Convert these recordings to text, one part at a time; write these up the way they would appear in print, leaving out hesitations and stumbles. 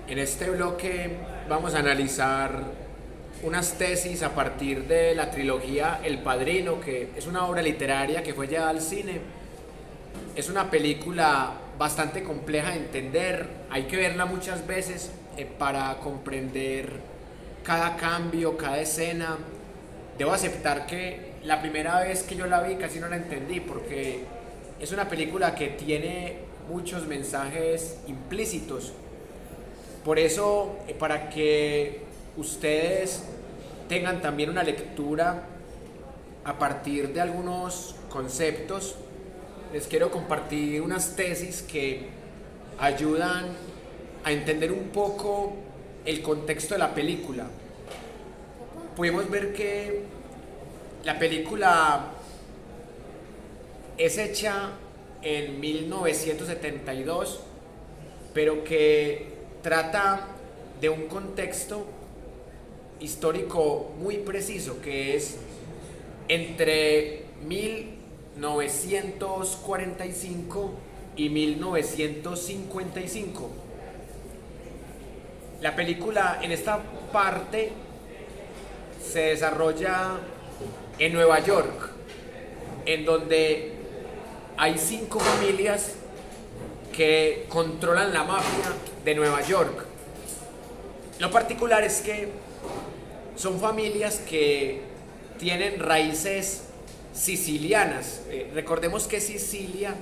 En este bloque vamos a analizar unas tesis a partir de la trilogía El Padrino, que es una obra literaria que fue llevada al cine. Es una película bastante compleja de entender, hay que verla muchas veces para comprender cada cambio, cada escena. Debo aceptar que la primera vez que yo la vi casi no la entendí porque es una película que tiene muchos mensajes implícitos. Por eso, para que ustedes tengan también una lectura a partir de algunos conceptos, les quiero compartir unas tesis que ayudan a entender un poco el contexto de la película. Podemos ver que la película es hecha en 1972, pero que trata de un contexto histórico muy preciso, que es entre 1945 y 1955. La película en esta parte se desarrolla en Nueva York, en donde hay 5 familias que controlan la mafia de Nueva York. Lo particular es que son familias que tienen raíces sicilianas. Recordemos que Sicilia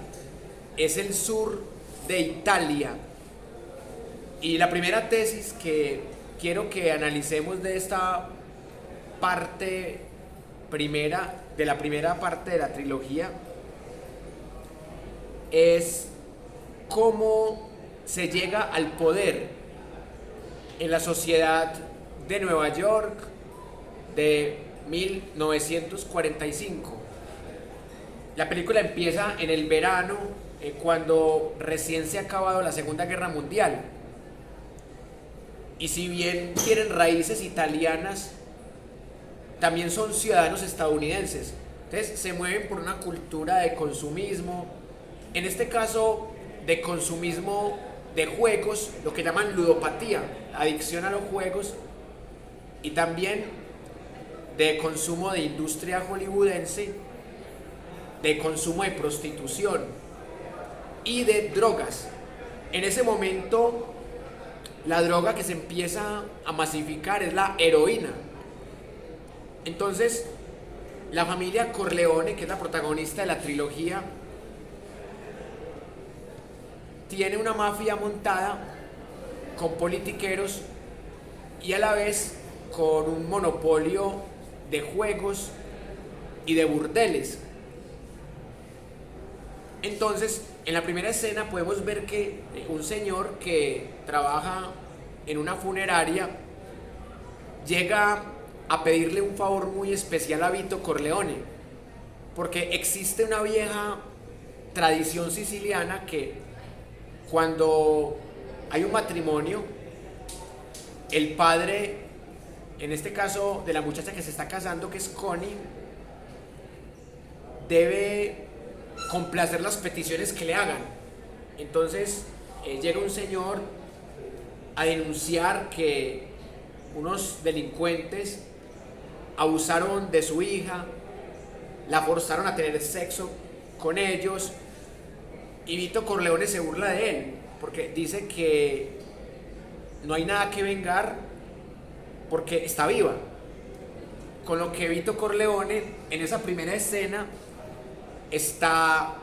es el sur de Italia. Y la primera tesis que quiero que analicemos de esta parte primera, de la primera parte de la trilogía, es cómo se llega al poder en la sociedad de Nueva York de 1945. La película empieza en el verano, cuando recién se ha acabado la Segunda Guerra Mundial. Y si bien tienen raíces italianas, también son ciudadanos estadounidenses. Entonces se mueven por una cultura de consumismo, en este caso de consumismo de juegos, lo que llaman ludopatía, adicción a los juegos, y también de consumo de industria hollywoodense, de consumo de prostitución y de drogas. En ese momento, la droga que se empieza a masificar es la heroína. Entonces, la familia Corleone, que es la protagonista de la trilogía, tiene una mafia montada con politiqueros y a la vez con un monopolio de juegos y de burdeles. Entonces, en la primera escena podemos ver que un señor que trabaja en una funeraria llega a pedirle un favor muy especial a Vito Corleone, porque existe una vieja tradición siciliana que cuando hay un matrimonio, el padre, en este caso de la muchacha que se está casando, que es Connie, debe complacer las peticiones que le hagan. Entonces llega un señor a denunciar que unos delincuentes abusaron de su hija, la forzaron a tener sexo con ellos, y Vito Corleone se burla de él porque dice que no hay nada que vengar porque está viva. Con lo que Vito Corleone en esa primera escena está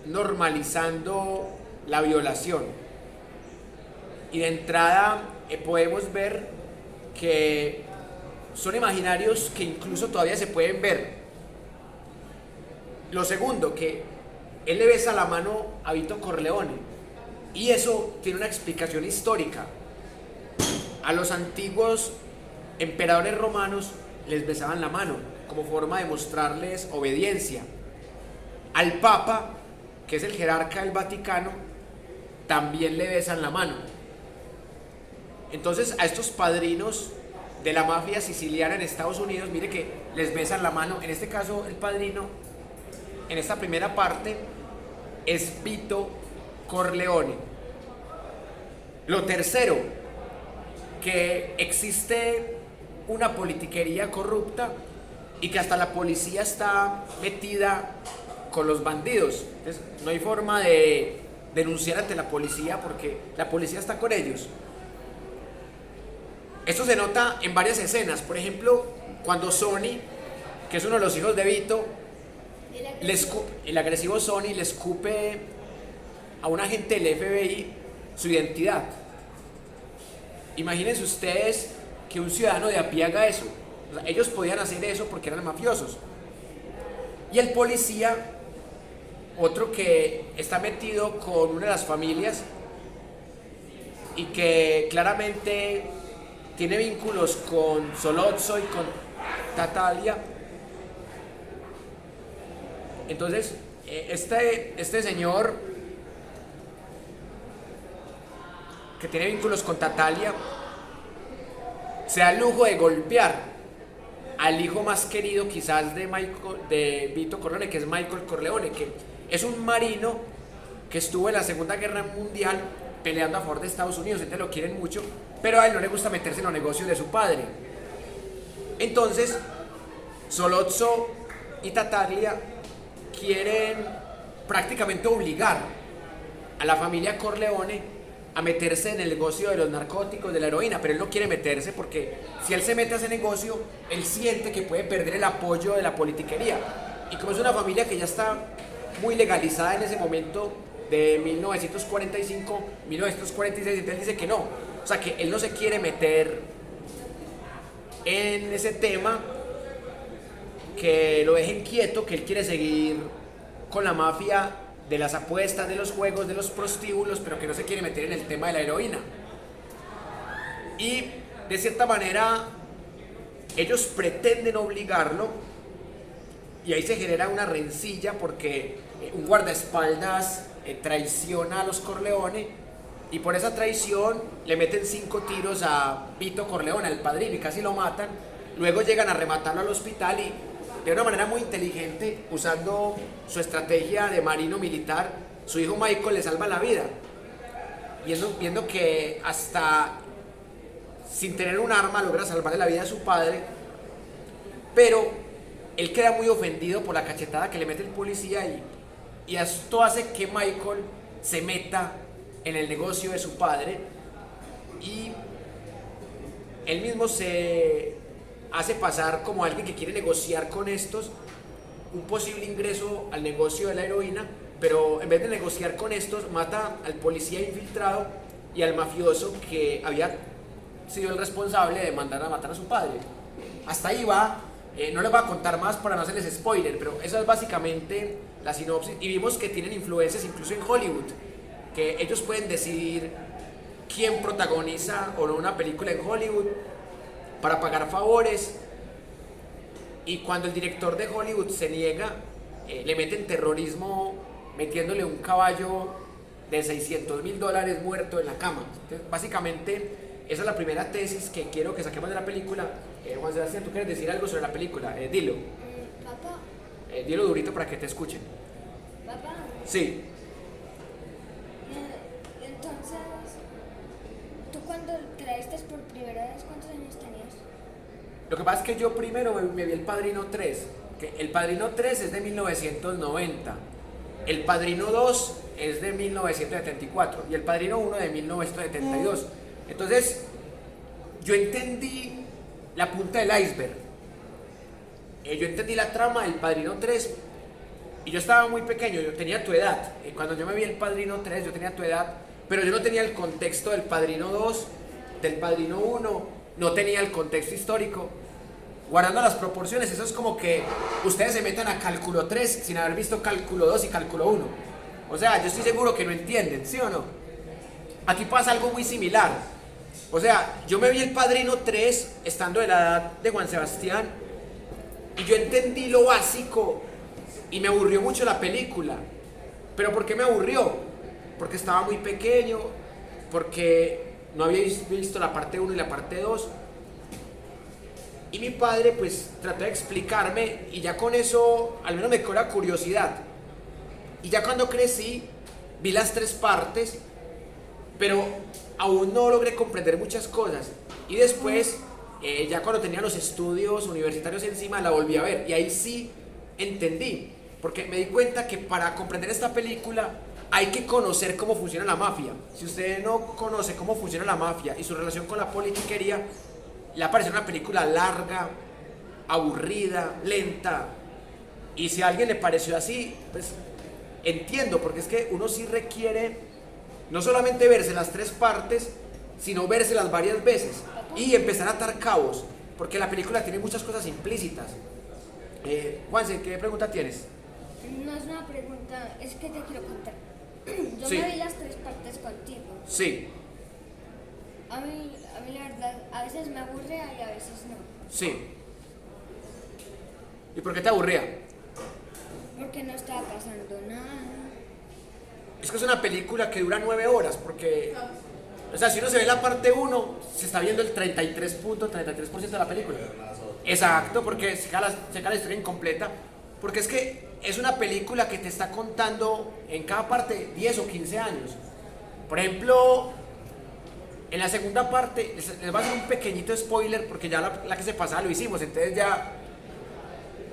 normalizando la violación. Y de entrada podemos ver que son imaginarios que incluso todavía se pueden ver. Lo segundo, que él le besa la mano a Vito Corleone, y eso tiene una explicación histórica. A los antiguos emperadores romanos les besaban la mano como forma de mostrarles obediencia. Al Papa, que es el jerarca del Vaticano, también le besan la mano. Entonces a estos padrinos de la mafia siciliana en Estados Unidos, mire que les besan la mano. En este caso, el padrino, en esta primera parte, es Vito Corleone. Lo tercero, que existe una politiquería corrupta y que hasta la policía está metida con los bandidos. Entonces, no hay forma de denunciar ante la policía porque la policía está con ellos. Esto se nota en varias escenas. Por ejemplo, cuando Sonny, que es uno de los hijos de Vito, el agresivo Sonny le escupe a un agente del FBI su identidad. Imagínense ustedes que un ciudadano de a pie haga eso. O sea, ellos podían hacer eso porque eran mafiosos. Y el policía, otro que está metido con una de las familias y que claramente tiene vínculos con Sollozzo y con Tattaglia. Entonces, este señor que tiene vínculos con Tattaglia se da el lujo de golpear al hijo más querido quizás de Vito Corleone, que es Michael Corleone, que es un marino que estuvo en la Segunda Guerra Mundial peleando a favor de Estados Unidos. Entonces lo quieren mucho, pero a él no le gusta meterse en los negocios de su padre. Entonces Sollozzo y Tattaglia quieren prácticamente obligar a la familia Corleone a meterse en el negocio de los narcóticos, de la heroína, pero él no quiere meterse porque si él se mete a ese negocio, él siente que puede perder el apoyo de la politiquería. Y como es una familia que ya está muy legalizada en ese momento de 1945, 1946, entonces él dice que no. O sea, que él no se quiere meter en ese tema, que lo dejen quieto, que él quiere seguir con la mafia de las apuestas, de los juegos, de los prostíbulos, pero que no se quiere meter en el tema de la heroína. Y de cierta manera ellos pretenden obligarlo y ahí se genera una rencilla porque un guardaespaldas traiciona a los Corleone y por esa traición le meten 5 tiros a Vito Corleone, al padrino, y casi lo matan. Luego llegan a rematarlo al hospital y de una manera muy inteligente, usando su estrategia de marino militar, su hijo Michael le salva la vida. Viendo que hasta sin tener un arma logra salvarle la vida a su padre, pero él queda muy ofendido por la cachetada que le mete el policía y esto hace que Michael se meta en el negocio de su padre y él mismo se hace pasar como alguien que quiere negociar con estos un posible ingreso al negocio de la heroína, pero en vez de negociar con estos mata al policía infiltrado y al mafioso que había sido el responsable de mandar a matar a su padre. Hasta ahí va, no les voy a contar más para no hacerles spoiler, pero esa es básicamente la sinopsis. Y vimos que tienen influencias incluso en Hollywood, que ellos pueden decidir quién protagoniza o no una película en Hollywood para pagar favores, y cuando el director de Hollywood se niega, le meten terrorismo metiéndole un caballo de $600,000 muerto en la cama. Entonces, básicamente esa es la primera tesis que quiero que saquemos de la película. Juan Sebastián, ¿tú quieres decir algo sobre la película? Dilo. Papá. Dilo durito para que te escuchen. Papá. Sí. Entonces, ¿tú cuando creíste por primera vez cuántos años tenías? Lo que pasa es que yo primero me vi El Padrino 3, que El Padrino 3 es de 1990, El Padrino 2 es de 1974 y El Padrino 1 de 1972. Entonces, yo entendí la punta del iceberg. Yo entendí la trama del Padrino 3 y yo estaba muy pequeño, yo tenía tu edad. Cuando yo me vi El Padrino 3 yo tenía tu edad, pero yo no tenía el contexto del Padrino 2, del Padrino 1, no tenía el contexto histórico. Guardando las proporciones, eso es como que ustedes se metan a Cálculo 3 sin haber visto Cálculo 2 y Cálculo 1. O sea, yo estoy seguro que no entienden, ¿sí o no? Aquí pasa algo muy similar. O sea, yo me vi El Padrino 3 estando de la edad de Juan Sebastián y yo entendí lo básico y me aburrió mucho la película. ¿Pero por qué me aburrió? Porque estaba muy pequeño, porque no había visto la parte 1 y la parte 2. Y mi padre pues trató de explicarme y ya con eso al menos me quedó la curiosidad. Y ya cuando crecí vi las 3 partes, pero aún no logré comprender muchas cosas. Y después, ya cuando tenía los estudios universitarios encima, la volví a ver. Y ahí sí entendí. Porque me di cuenta que para comprender esta película hay que conocer cómo funciona la mafia. Si usted no conoce cómo funciona la mafia y su relación con la politiquería, le va a parecer una película larga, aburrida, lenta. Y si a alguien le pareció así, pues entiendo, porque es que uno sí requiere no solamente verse las tres partes, sino vérselas varias veces y empezar a atar cabos, porque la película tiene muchas cosas implícitas. Juanse, ¿qué pregunta tienes? No es una pregunta, es que te quiero contar. Yo Sí. me vi las tres partes contigo. Sí, A mí la verdad, a veces me aburre y a veces no. sí. ¿Y por qué te aburría? Porque no estaba pasando nada. Es que es una película que dura 9 horas, porque, o sea, si uno se ve la parte 1, se está viendo el 33% de la película. Exacto, porque se queda la historia incompleta, porque es que es una película que te está contando en cada parte 10 o 15 años. Por ejemplo, en la segunda parte, les voy a hacer un pequeñito spoiler, porque ya la que se pasaba lo hicimos, entonces ya...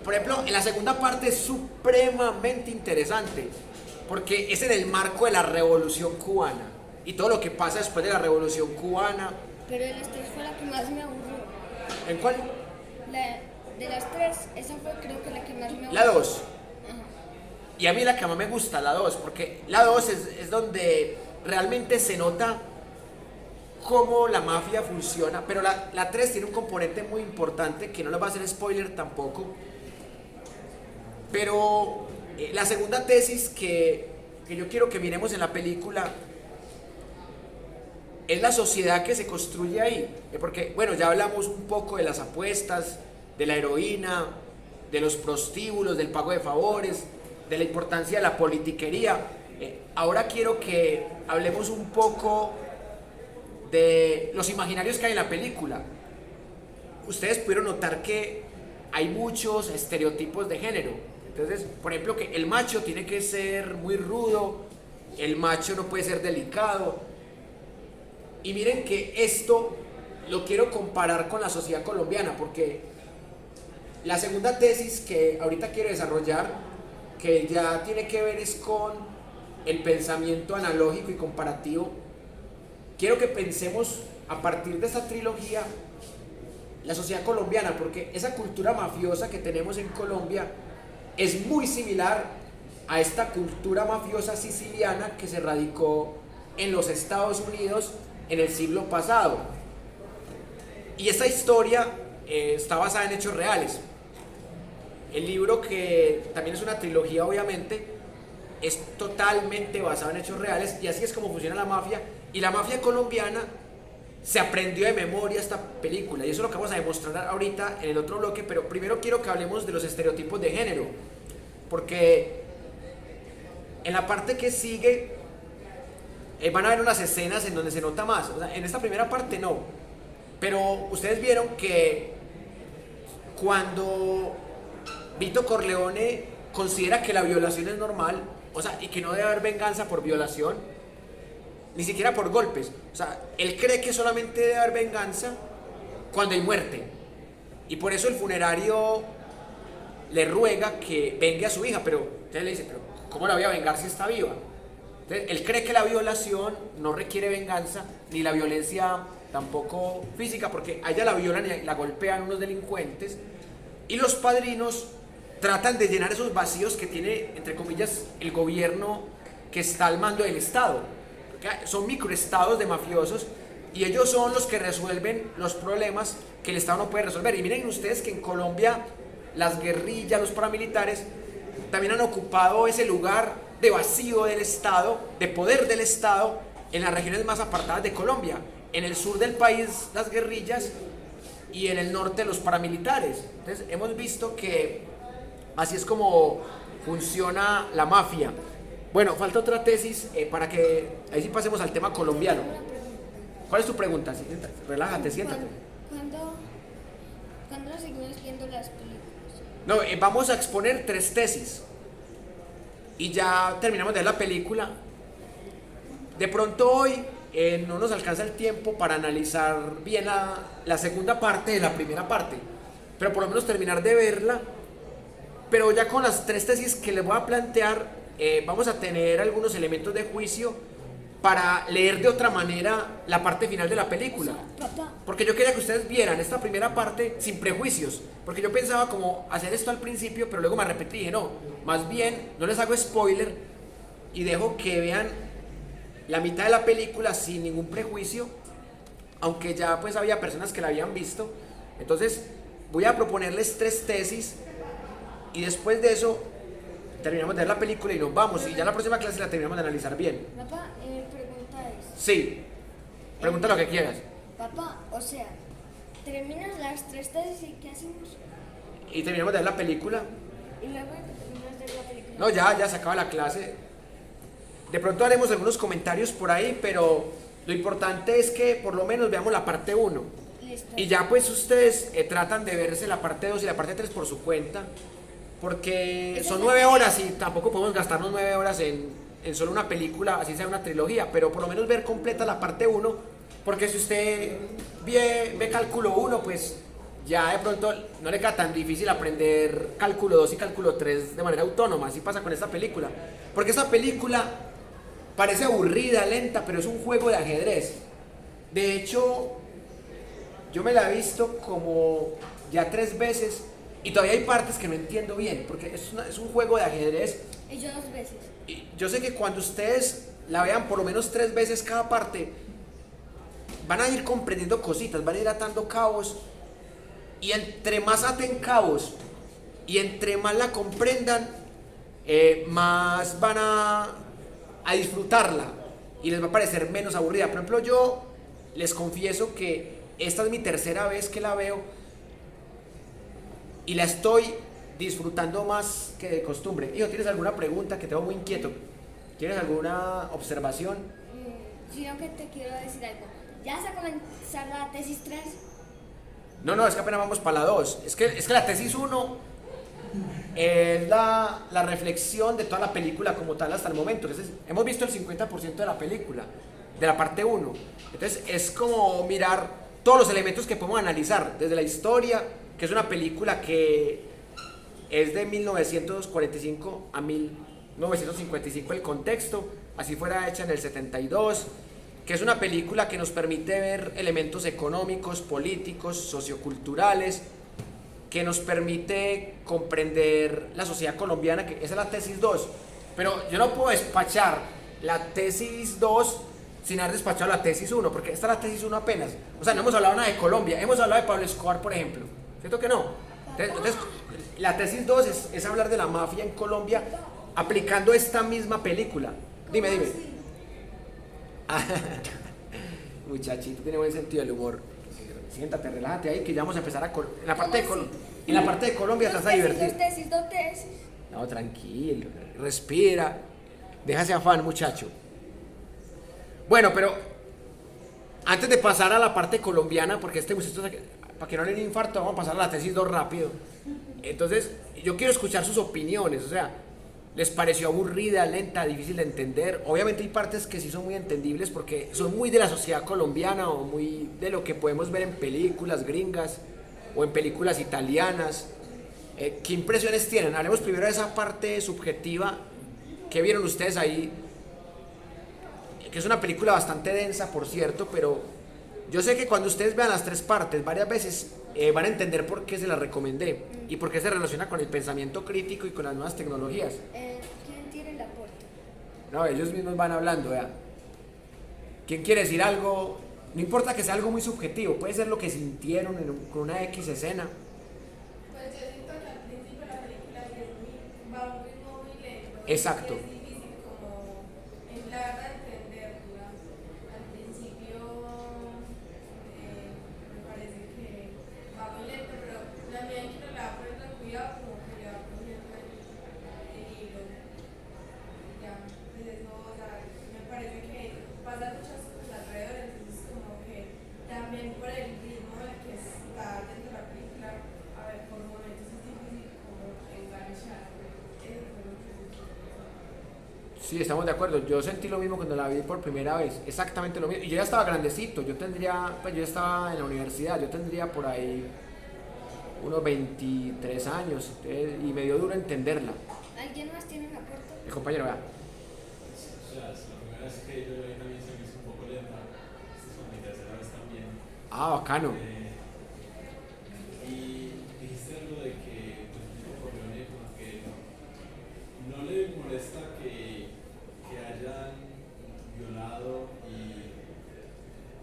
Por ejemplo, en la segunda parte es supremamente interesante, porque es en el marco de la Revolución Cubana y todo lo que pasa después de la Revolución Cubana. Pero de las tres fue la que más me aburrió. ¿En cuál? De las tres, esa fue creo que la que más me aburrió. La 2. Ajá. Y a mí la que más me gusta, la 2, porque la 2 es donde realmente se nota cómo la mafia funciona, pero la 3 tiene un componente muy importante, que no les va a hacer spoiler tampoco, pero la segunda tesis que yo quiero que miremos en la película es la sociedad que se construye ahí, porque bueno, ya hablamos un poco de las apuestas, de la heroína, de los prostíbulos, del pago de favores, de la importancia de la politiquería. Ahora quiero que hablemos un poco de los imaginarios que hay en la película. Ustedes pudieron notar que hay muchos estereotipos de género. Entonces, por ejemplo, que el macho tiene que ser muy rudo, el macho no puede ser delicado. Y miren que esto lo quiero comparar con la sociedad colombiana, porque la segunda tesis que ahorita quiero desarrollar, que ya tiene que ver es con el pensamiento analógico y comparativo. Quiero que pensemos a partir de esta trilogía la sociedad colombiana, porque esa cultura mafiosa que tenemos en Colombia es muy similar a esta cultura mafiosa siciliana que se radicó en los Estados Unidos en el siglo pasado. Y esta historia está basada en hechos reales. El libro, que también es una trilogía obviamente, es totalmente basado en hechos reales, y así es como funciona la mafia. Y la mafia colombiana se aprendió de memoria esta película, y eso es lo que vamos a demostrar ahorita en el otro bloque. Pero primero quiero que hablemos de los estereotipos de género, porque en la parte que sigue van a ver unas escenas en donde se nota más. O sea, en esta primera parte no, pero ustedes vieron que cuando Vito Corleone considera que la violación es normal, o sea, y que no debe haber venganza por violación, ni siquiera por golpes. O sea, él cree que solamente debe haber venganza cuando hay muerte. Y por eso el funerario le ruega que vengue a su hija, pero entonces le dice, pero ¿cómo la voy a vengar si está viva? Entonces, él cree que la violación no requiere venganza, ni la violencia tampoco física, porque a ella la violan y la golpean unos delincuentes, y los padrinos tratan de llenar esos vacíos que tiene, entre comillas, el gobierno que está al mando del Estado. Son microestados de mafiosos, y ellos son los que resuelven los problemas que el Estado no puede resolver. Y miren ustedes que en Colombia las guerrillas, los paramilitares, también han ocupado ese lugar de vacío del Estado, de poder del Estado, en las regiones más apartadas de Colombia. En el sur del país las guerrillas, y en el norte los paramilitares. Entonces hemos visto que así es como funciona la mafia. Bueno, falta otra tesis para que ahí sí pasemos al tema colombiano. ¿Cuál es tu pregunta? Siéntate, relájate, siéntate. ¿Cuándo seguimos viendo las películas? No, vamos a exponer 3 tesis y ya terminamos de ver la película. De pronto hoy no nos alcanza el tiempo para analizar bien la segunda parte de la primera parte, pero por lo menos terminar de verla. Pero ya con las tres tesis que les voy a plantear, vamos a tener algunos elementos de juicio para leer de otra manera la parte final de la película. Papá, Porque yo quería que ustedes vieran esta primera parte sin prejuicios. Porque yo pensaba como hacer esto al principio, pero luego me arrepentí y dije, no, más bien no les hago spoiler y dejo que vean la mitad de la película sin ningún prejuicio, aunque ya pues había personas que la habían visto. Entonces voy a proponerles tres tesis y después de eso terminamos de ver la película y nos vamos. Y ya la próxima clase la terminamos de analizar bien. papá, pregunta es, Sí, pregunta lo que quieras. papá, o sea, terminas las tres tesis y ¿qué hacemos? Y terminamos de ver la película. Y luego terminas de ver la película. No, ya se acaba la clase. De pronto haremos algunos comentarios por ahí, pero lo importante es que por lo menos veamos la parte 1. Listo. Y ya pues ustedes tratan de verse la parte 2 y la parte 3 por su cuenta. Porque Esa son es la 9 horas y tampoco podemos gastarnos 9 horas en solo una película, así sea una trilogía. Pero por lo menos ver completa la parte 1. Porque si usted ve cálculo 1, pues ya de pronto no le queda tan difícil aprender cálculo 2 y cálculo 3 de manera autónoma. Así pasa con esta película. Porque esta película parece aburrida, lenta, pero es un juego de ajedrez. De hecho, yo me la he visto como ya 3 veces y todavía hay partes que no entiendo bien, porque es un juego de ajedrez. Y yo 2 veces. Y yo sé que cuando ustedes la vean por lo menos 3 veces cada parte, van a ir comprendiendo cositas, van a ir atando cabos, y entre más aten cabos y entre más la comprendan, más van a disfrutarla y les va a parecer menos aburrida. Por ejemplo, yo les confieso que esta es mi tercera vez que la veo y la estoy disfrutando más que de costumbre. Hijo, ¿tienes alguna pregunta? Que te veo muy inquieto. ¿Tienes alguna observación? Sino que te quiero decir algo. ¿Ya vas a comenzar la tesis 3? No, es que apenas vamos para la 2. Es que la tesis 1 es la reflexión de toda la película como tal hasta el momento. Entonces, hemos visto el 50% de la película, de la parte 1. Entonces, es como mirar todos los elementos que podemos analizar, desde la historia, que es una película que es de 1945 a 1955 el contexto, así fuera hecha en el 72, que es una película que nos permite ver elementos económicos, políticos, socioculturales, que nos permite comprender la sociedad colombiana, que esa es la tesis 2. Pero yo no puedo despachar la tesis 2 sin haber despachado la tesis 1, porque esta es la tesis 1 apenas. O sea, no hemos hablado nada de Colombia, hemos hablado de Pablo Escobar, por ejemplo. ¿Cierto que no? Entonces la tesis 2 es hablar de la mafia en Colombia aplicando esta misma película. Dime. Muchachito, tiene buen sentido del humor. Siéntate, relájate ahí que ya vamos a empezar en la parte de Colombia. En la parte de Colombia te vas a divertir. Dos tesis. No, tranquilo, respira. Déjase afán, muchacho. Bueno, pero antes de pasar a la parte colombiana, porque este muchacho, para que no le dé un infarto, vamos a pasar a la tesis 2 rápido. Entonces, yo quiero escuchar sus opiniones. O sea, ¿les pareció aburrida, lenta, difícil de entender? Obviamente hay partes que sí son muy entendibles porque son muy de la sociedad colombiana o muy de lo que podemos ver en películas gringas o en películas italianas. ¿Qué impresiones tienen? Hablemos primero de esa parte subjetiva que vieron ustedes ahí, que es una película bastante densa, por cierto, pero yo sé que cuando ustedes vean las 3 partes varias veces van a entender por qué se las recomendé y por qué se relaciona con el pensamiento crítico y con las nuevas tecnologías. ¿Quién tiene el aporte? No, ellos mismos van hablando, ¿verdad? ¿Quién quiere decir algo? No importa que sea algo muy subjetivo, puede ser lo que sintieron con una X escena. Pues yo siento que al principio la película va a un ritmo muy lento. Exacto. Es difícil como la verdad entenderla. Al principio me parece que va muy lento, pero la medida que no le va poniendo cuidado, como que le va poniendo el hilo. Ya, pues eso, o sea, me parece que pasan muchas cosas alrededor, entonces como que también por el ritmo en el que está dentro de la película, a ver, por momentos es difícil como enganchar. Eso fue lo que sucedió. Sí, estamos de acuerdo. Yo sentí lo mismo cuando la vi por primera vez, exactamente lo mismo. Y yo ya estaba grandecito, pues yo ya estaba en la universidad, yo tendría por ahí unos 23 años, y me dio duro entenderla. ¿Alguien más tiene un aporte? El compañero, vea. O sea, la primera vez que yo leí también se me hizo un poco lenta. Esta es mi tercera vez también. Ah, bacano. Y dijiste algo de que tu equipo Corleone como que no le molesta que hayan violado y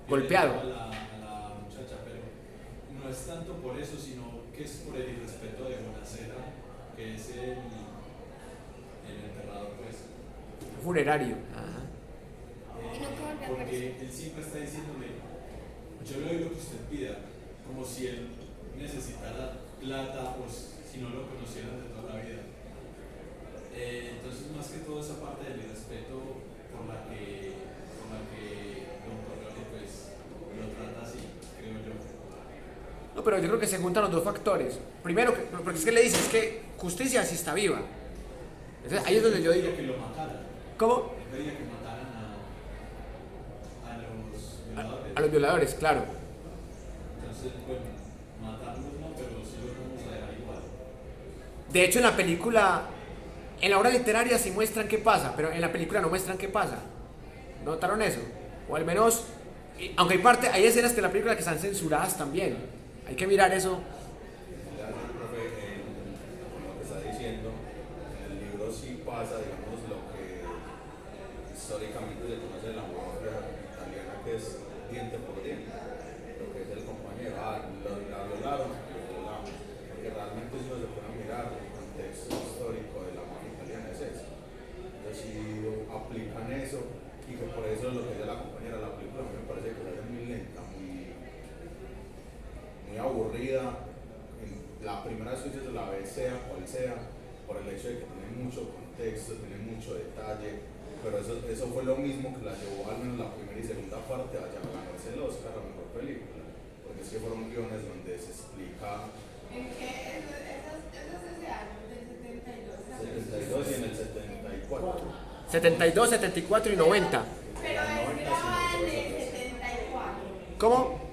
Golpeado. a la muchacha, pero no es tanto por eso, sino que es por el irrespeto de Bonacera, que es el enterrador, pues. Funerario. Ajá. Y nunca volvió a Porque aparecer. él siempre está diciéndole, yo le doy lo que usted pida, como si él necesitara plata o si no lo conocieran de toda la vida. Entonces, más que todo esa parte del respeto por la que Don Corleone pues lo trata así, creo yo. No, pero yo creo que se juntan los dos factores. Primero, porque es que le dices que justicia sí está viva. Entonces, ahí es donde yo digo, Él pedía que lo mataran. ¿cómo? Él pedía que mataran a los violadores. A los violadores, claro. Entonces, bueno, matarlos no, pero sí los vamos a dejar igual. De hecho, en la película, en la obra literaria sí muestran qué pasa, pero en la película no muestran qué pasa. ¿Notaron eso? O al menos, aunque hay escenas de la película que están censuradas también. Hay que mirar eso. Profe, con lo que está diciendo, en el libro sí pasa, digamos, lo que históricamente se conoce de la mafia italiana, que es diente por diente, lo que es el compañero, la violaron, porque realmente si uno se pone a mirar, el contexto histórico de la mafia italiana es eso. Entonces si aplican eso, y que por eso lo que dice la compañera, la película a mí me parece que es muy lenta, muy aburrida. La primera vez que usted la ve, sea cual sea, por el hecho de que tiene mucho contexto, tiene mucho detalle, pero eso fue lo mismo que la llevó al menos la primera y segunda parte a ganarse el Oscar a mejor película, porque es que fueron guiones donde se explica ¿En qué? Eso es ese año, del 72. 72 y en el 74. 72, 74 y 90. Pero es grabada en el 74. ¿Cómo?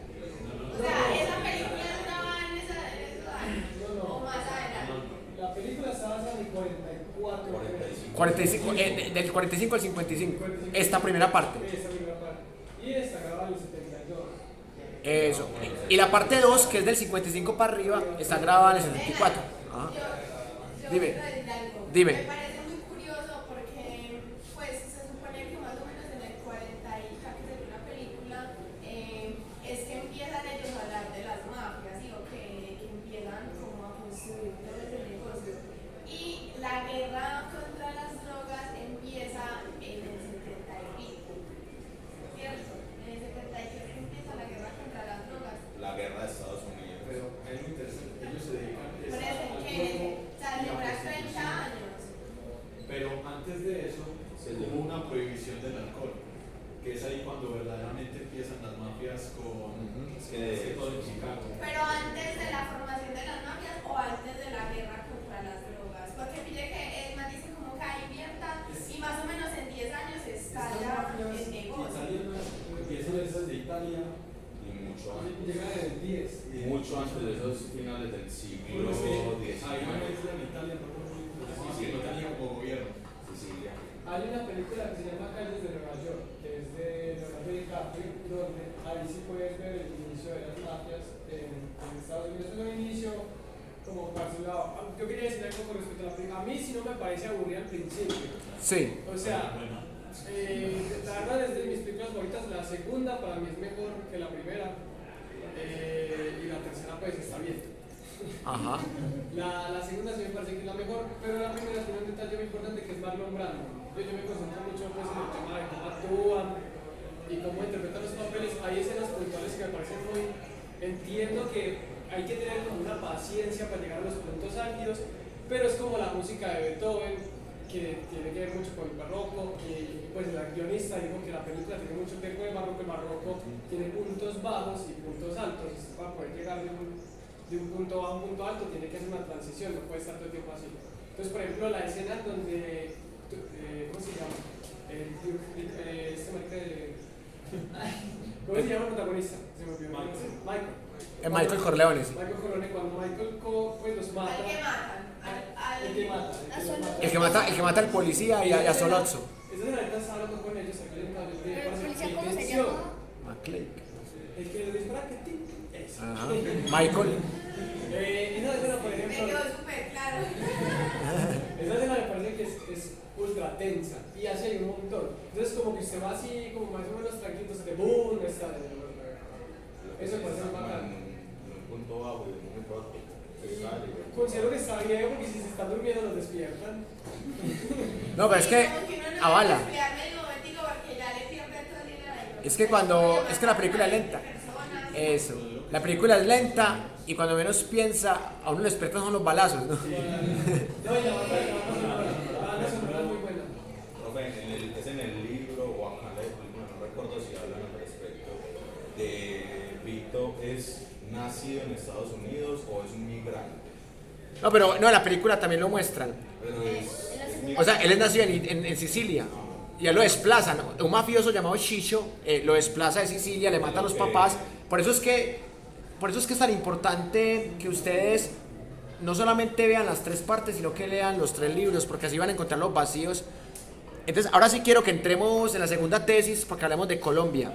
O sea, esa película es grabada en esos años. O más adelante. La película está basada en el 44. 45, del 45 al 55. Esta primera parte. Esta primera parte. Y esta grabada en el 72. Eso. Y la parte 2, que es del 55 para arriba, está grabada en el 74. Ajá. Yo Dime. quiero decir algo. Dime. Me parece muy curioso porque, pues, se supone que más o menos en el 40 y ya que se ve la película, es que empiezan ellos a hablar de las mafias, ¿sí? O que empiezan como a construir todo ese negocio. Y la guerra contra las drogas empieza en el 70 y pico, ¿cierto? En el 70 y pico empieza la guerra contra las drogas. La guerra de Estados Unidos. Pero es muy interesante, ellos se dedican Por eso es que, o sea, demora 30 años. pero antes de eso hubo una prohibición del alcohol, que es ahí cuando verdaderamente empiezan las mafias con todo en Chicago. Pero antes de la formación de las mafias o antes de la guerra contra las drogas. Porque pide que Edman dice como que ahí invierta y más o menos en 10 años estalla el negocio. Empiezan esas de Italia. Y mucho antes. Llega en el 10. Mucho antes de esos finales del siglo Pero es que XIX. hay una isla en Italia, no no tenía como gobierno. Sicilia. Hay una película que se llama Calles de Nueva York, que es de Leonardo DiCaprio, donde ahí sí puedes ver el inicio de las mafias en Estados Unidos. Es un inicio como parcelado. Yo quería decir algo con respecto a la película. A mí sí no me parece aburrida al principio. Sí. O sea, Bueno, la verdad es de mis películas favoritas. La segunda para mí es mejor que la primera. Y la tercera pues está bien. Ajá. La segunda sí me parece que es la mejor, pero la primera tiene un detalle muy importante que es Marlon Brando. Yo me concentro mucho pues, en el tema de cómo actúan y cómo interpretan los papeles. Hay escenas puntuales que me parecen muy... Entiendo que hay que tener como una paciencia para llegar a los puntos álgidos, pero es como la música de Beethoven, que tiene que ver mucho con el barroco, y pues el guionista dijo que la película tiene mucho que ver con el barroco tiene puntos bajos y puntos altos, y para poder llegar de un punto bajo a un punto alto tiene que hacer una transición, no puede estar todo el tiempo así. Entonces, por ejemplo, la escena donde ¿cómo se llama? Este marica de... ¿Cómo se llama el protagonista? Se me olvidó. Michael. Michael Corleone, sí. Michael Corleone, cuando Michael pues los mata. Al que matan. El que mata. El que mata al policía y a Solozzo. Esa es la neta, estaba hablando con ellos, ¿Pero el policía cómo se llama? McClay. El que le dispara que ti. Eso. Ajá. Michael. Esa escena, por Me ejemplo, quedó súper claro. esa escena me parece que es ultra tensa y hace ahí un montón. Entonces, como que usted va así, como más o menos tranquilo, entonces de boom, está. Eso me parece muy bacán. En un punto bajo y en un momento alto. Se sale. Considero que está bien porque si se están durmiendo los despiertan. No, pero es que Como uno no avala. debe descuidarme el momentico porque ya le pierde todo el dinero. Es que es que la película es lenta. Eso. La película es lenta y cuando menos piensa, a uno le despiertan son los balazos, ¿no? No, y la banda sonora es muy buena. Profe, es en el libro o acá en la película, no recuerdo si hablan al respecto de Vito es nacido en Estados Unidos o es un migrante. No, pero no, en la película también lo muestran. Pero es O sea, él es nacido en Sicilia. Y él lo desplazan. Un mafioso llamado Chicho lo desplaza de Sicilia, le mata a los papás. Por eso es que es tan importante que ustedes no solamente vean las 3 partes, sino que lean los 3 libros, porque así van a encontrar los vacíos. Entonces, ahora sí quiero que entremos en la segunda tesis, porque hablemos de Colombia.